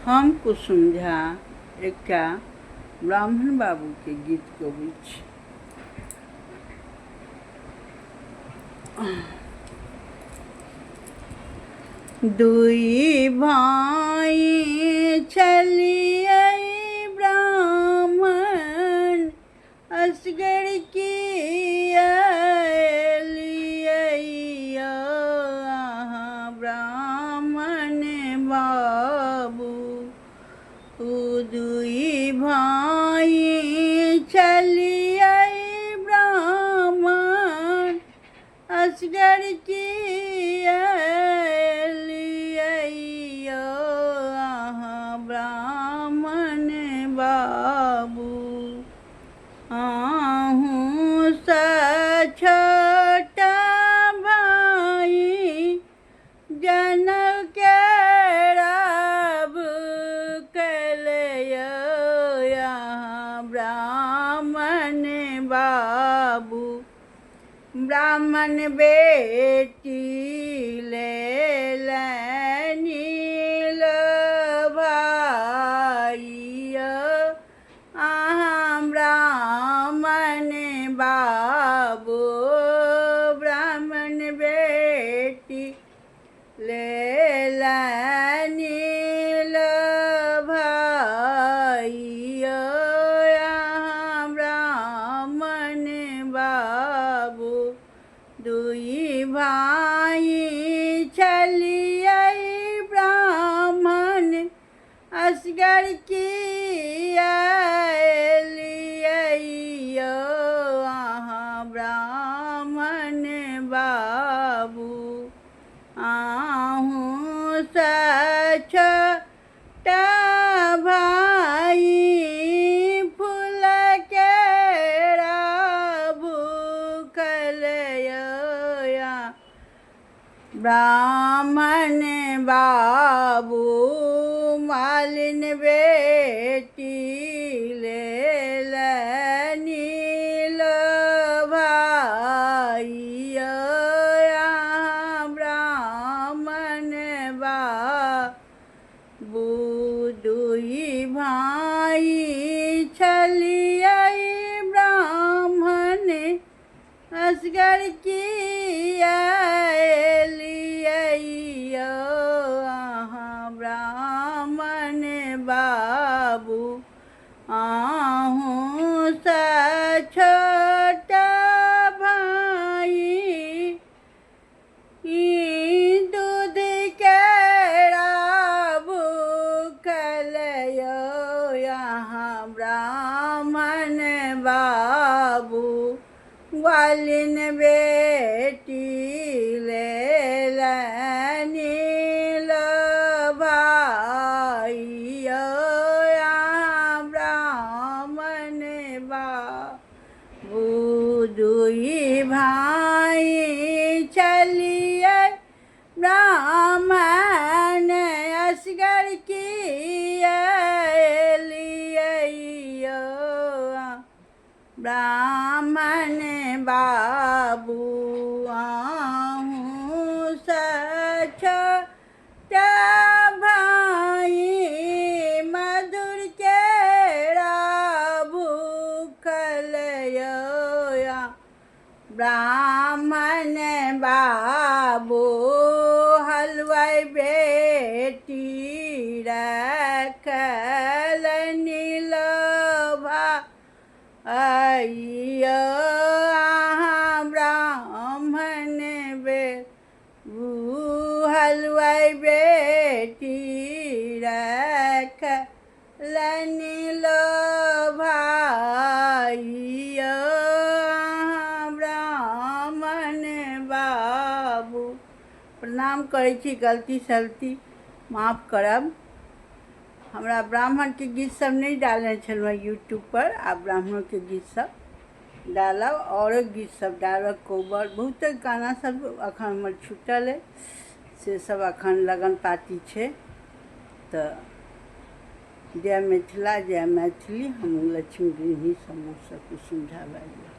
हम कुसुम झा एकटा ब्राह्मण बाबू के गीत गबैत छी। दुई भाई छलियै ब्राह्मण, असगर किया एलियै अहाँ ब्राह्मण बाबू। दुई भाई छलियै ब्राह्मण, असगर किया एलियै अहाँ ब्राह्मण बाबू। अहूँ सँ छोटा भाई जनऊ केराब कलयै अहाँ ब्राह्मण बाबू। ब्राह्मण बेटी लेलनि भाई अहाँ ब्राह्मण बाबू। ब्राह्मण बेटी लेलनि भाई अहाँ ब्राह्मण बाबू। दुई भाई छलियै ब्राह्मण, असगर किया एलियै अहाँ ब्राह्मण बाबू। अहूँ सँ छोटा भाई फूल केरा भूखलयै ब्राह्मण बाबू। मालिन बेटी लेलनि भाई अहाँ ब्राह्मण बाबू। दुई भाई छलियै ब्राह्मण, असगर किया एलियै अहाँ ब्राह्मण बाबू। अहूँ सँ छोटा भाई दूध केरा भूखलयै अहाँ ब्राह्मण बाबू। ग्वालिन बेटी लेलनि भाई अहाँ ब्राह्मण बाबू। दुई भाई छलियै ब्राह्मण, असगर किया एलियै ब्राह्मण बाबू। अहूँ सँ छोटा भाई मधुर केरा भूखलयै ब्राह्मण बाबू। हलवाई बेटी रखलनि भाई अहाँ ब्राह्मण बाबू। हलवाई बेटी रखलनि भाई अहाँ ब्राह्मण बाबू। प्रणाम करै छी, गलती सलती माफ़ करब। हमरा ब्राह्मण के गीत सब नहीं डालने छलहुँ यूट्यूब पर। आब ब्राह्मण के गीत सब डालब, और गीत सब डालब, कोबर बहुत गाना सब अखन हमर छूटल है, से सब अखन लगन पाती छै। तो जय मिथिला, जय मैथिली। हम लक्ष्मी गृहिणी समूह से कुसुम झा बाजि रहल छी।